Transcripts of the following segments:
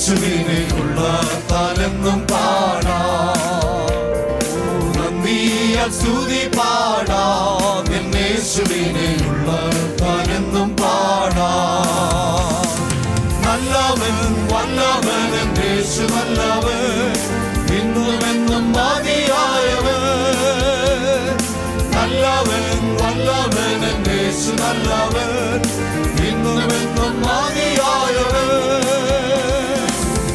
യേശുവിനെ ഉള്ളതാലെന്നും പാടാം. നന്ദിയാൽ സ്തുതി പാടാം. യേശുവിനെ ഉള്ളതാലെന്നും പാടാം. നല്ലവൻ വല്ലവൻ യേശു നല്ലവൻ, ഇന്നുമെന്നും മതിയായവൻ. നല്ലവൻ വല്ലവൻ യേശു നല്ലവൻ, ഇന്നുമെന്നും മതിയായവൻ.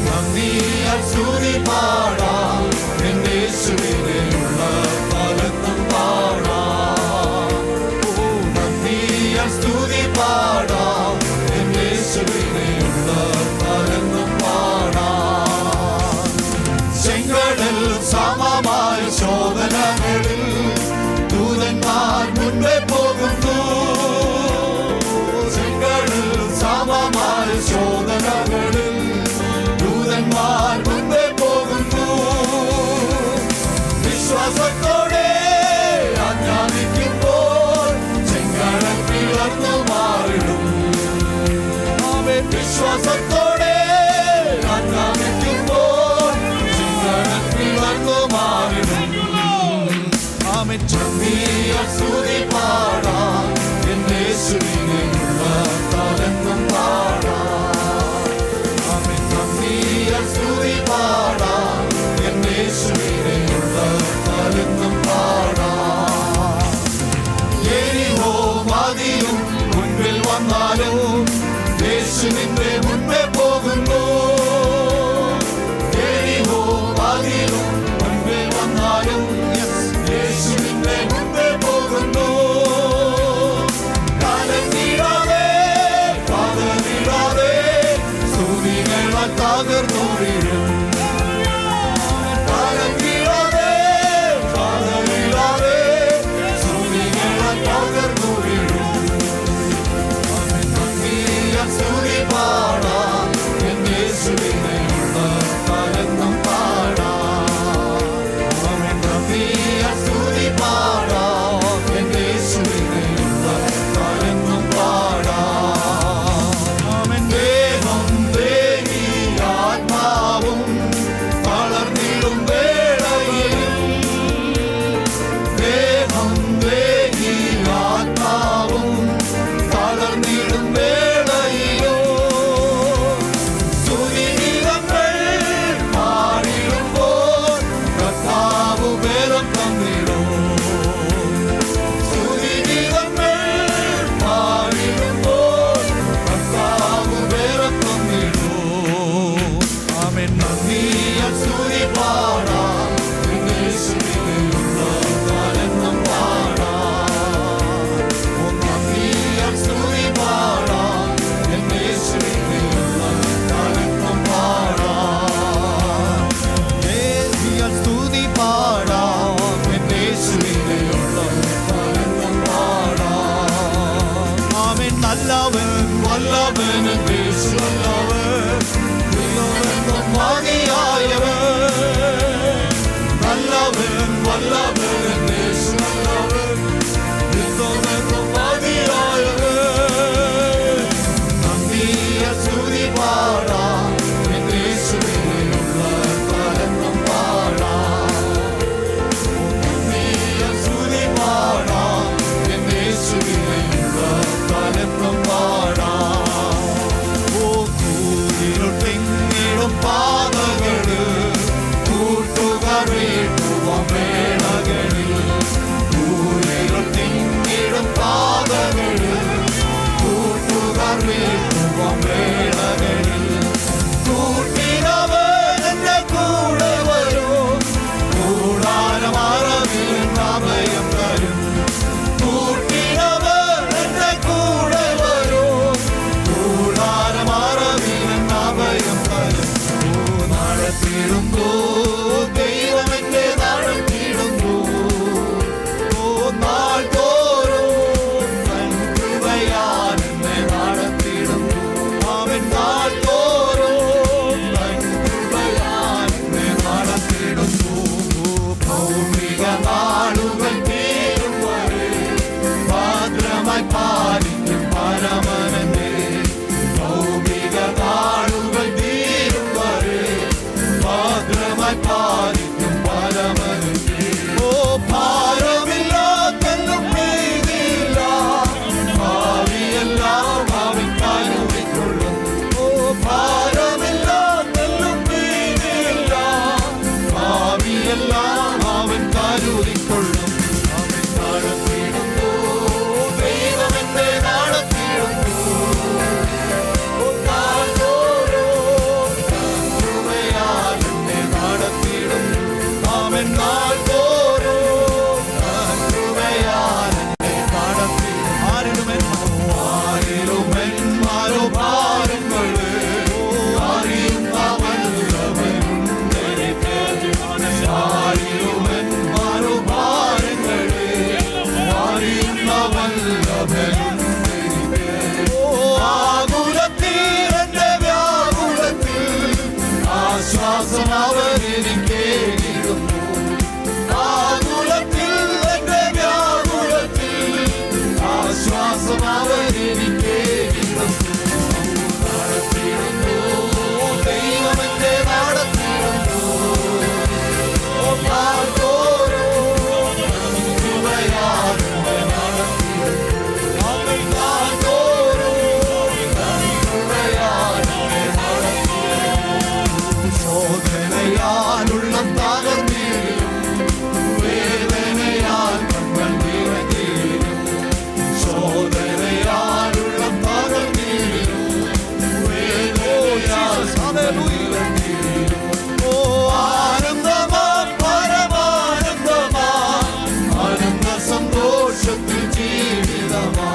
നന്ദിയാൽ സ്തുതി പാടാം. യേശുവിനെ ഉള്ളതാലെന്നും പാടാം. നന്ദിയാൽ സ്തുതി പാടാം. യേശുവിനെ ഉള്ളതാലെന്നും പാടാം. ചെങ്കടൽ സമമായ ശോധനകളിൽ ദൂതന്മാർ മുൻപേ പോകുന്നു. ചെങ്കടൽ സമമായ ശോധനകളിൽ ദൂതന്മാർ മുൻപേ പോകുന്നു. വിശ്വാസത്തോടെ ആജ്ഞാപിക്കുമ്പോൾ ചെങ്കടൽ പിളർന്നു മാറിടും. വിശ്വാസത്തോടെ ആജ്ഞാപിക്കുമ്പോൾ ചെങ്കടൽ പിളർന്നു മാറിടും. നന്ദിയാൽ സ്തുതി പാടാം. യേശുവിനെ ഉള്ളതാലെന്നും പാടാം. നന്ദിയാൽ സ്തുതി പാടാം. യേശുവിനെ ഉള്ളതാലെന്നും പാടാം. യെരിഹോ മതിലും മുൻപിൽ വന്നാലും യേശുവിന്റെ മുൻപേ പോകുന്നു. യെരിഹോ മതിലും മുൻപിൽ വന്നാലും യേശുവിന്റെ മുൻപേ പോകുന്നു. കാലത്തിടാതെ പാതലിടാതെ സ്തുതികളാൽ തകർന്നു വീഴും. കാലത്തിടാതെ പാതലിടാതെ സ്തുതികളാൽ തകർന്നു വീഴും. നന്ദിയാൽ സ്തുതി പാടാം. യേശുവിനെ ഉള്ളതാലെന്നും പാടാം. നന്ദിയാൽ സ്തുതി പാടാം. യേശുവിനെ ഉള്ളതാലെന്നും പാടാം. ദേഹം ദേഹി ആത്മാവും തളർന്നിടും വേളയിൽ, ദേഹം ദേഹി ആത്മാവും തളർന്നിടും വേളയിലോ സ്തുതിഗീതങ്ങൾ പാടിടുമ്പോൾ കർത്താവ് ബലം തന്നിടും. സ്തുതിഗീതങ്ങൾ പാടിടുമ്പോൾ കർത്താവ് ബലം തന്നിടും. ആമേൻ. നന്ദിയാൽ സ്തുതി പാടാം. യേശുവിനെ ഉള്ളതാലെന്നും പാടാം. നന്ദിയാൽ സ്തുതി പാടാം. യേശുവിനെ ഉള്ളതാലെന്നും പാടാം. യേശുവിൽ സ്തുതി പാടാം. യേശുവിനെ ഉള്ളതാലെന്നും പാടാം. ആമേൻ. നല്ലവൻ വല്ലവൻ യേശു നല്ലവൻ, ഇന്നുമെന്നും മതിയായവൻ. നല്ലവൻ വല്ലവൻ യേശു നല്ലവൻ, ഇന്നുമെന്നും മതിയായവൻ. നന്ദിയാൽ സ്തുതി പാടാം. യേശുവിനെ ഉള്ളതാലെന്നും പാടാം. നന്ദിയാൽ സ്തുതി പാടാം. യേശുവിനെ ഉള്ളതാലെന്നും പാടാം. കൂരിരുട്ടിങ്ങിടും പാതകളിൽ കൂട്ടുകാർ വീട്ടുവാൻ വേളകളിൽ, കൂരിരുട്ടിങ്ങിടും പാതകളിൽ കൂട്ടുകാർ വീട്ടുവാൻ വേളകളിൽ കൂട്ടിനവൻ എന്റെ കൂടെ വരും. കൂടാരമറവിൽ അഭയം തരും. കൂട്ടിനവൻ എന്റെ കൂടെ വരും. കൂടാരമറവിൽ അഭയം തരും. നടത്തിടുന്നു ദൈവം എന്നെ നടത്തിടുന്നു. നാൾ തോറും തൻ കൃപയാൽ എന്നെ നടത്തിടുന്നു. അവൻ നാൾ തോറും തൻ കൃപയാൽ എന്നെ നടത്തിടുന്നു. ഭൗമിക നാളുകൾ തീരും വരെ ഭദ്രമായി പാലിക്കും പരമനനെ. ഭൗമിക നാളുകൾ തീരും ആശ്വാസം അവൻ എനിക്കേകിടുന്നു. ആകുലത്തിൽ എന്റെ വ്യാകുലത്തിൽ ആശ്വാസം അവൻ എനിക്കേകിടുന്നു. നടത്തിയിടുന്നു ദൈവം എന്നെ നടത്തിയിടുന്നു. നാൾതോറും കൃപയാൽ എന്നെ നടത്തിയിടുന്നു. നാൾതോറും കൃപയാൽ എന്നെ നടത്തിയിടുന്നു. ശോധനയാലുള്ള തകർന്നീടും വേദനയാൽ കണ്ണൽ നിറഞ്ഞീടും. ശോധനയാലുള്ള തകർന്നീടും വേദനയാൽ കണ്ണൽ നിറഞ്ഞീടും. ഓ ആനന്ദമാ പരമാനന്ദമാ ആനന്ദ സന്തോഷത്തിൽ ജീവിതമാ.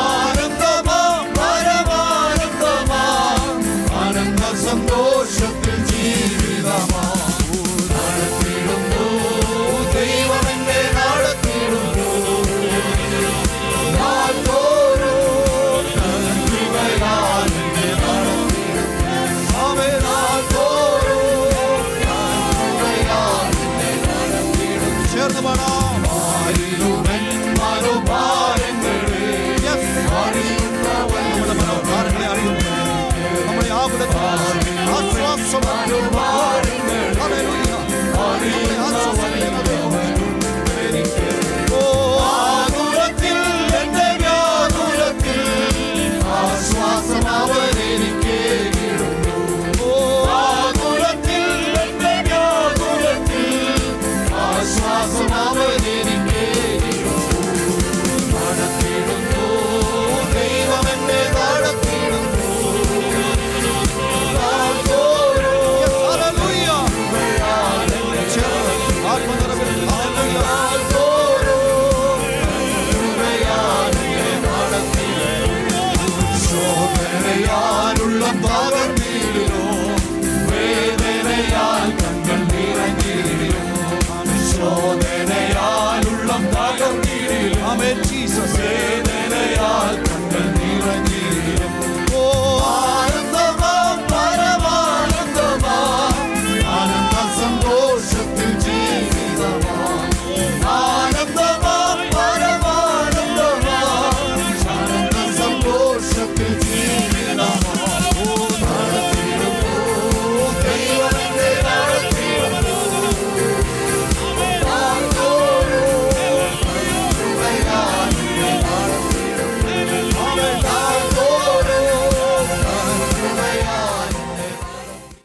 ആനന്ദമാ പരമാനന്ദമാ ആനന്ദ സന്തോഷത്തിൽ ജീവിതമാ.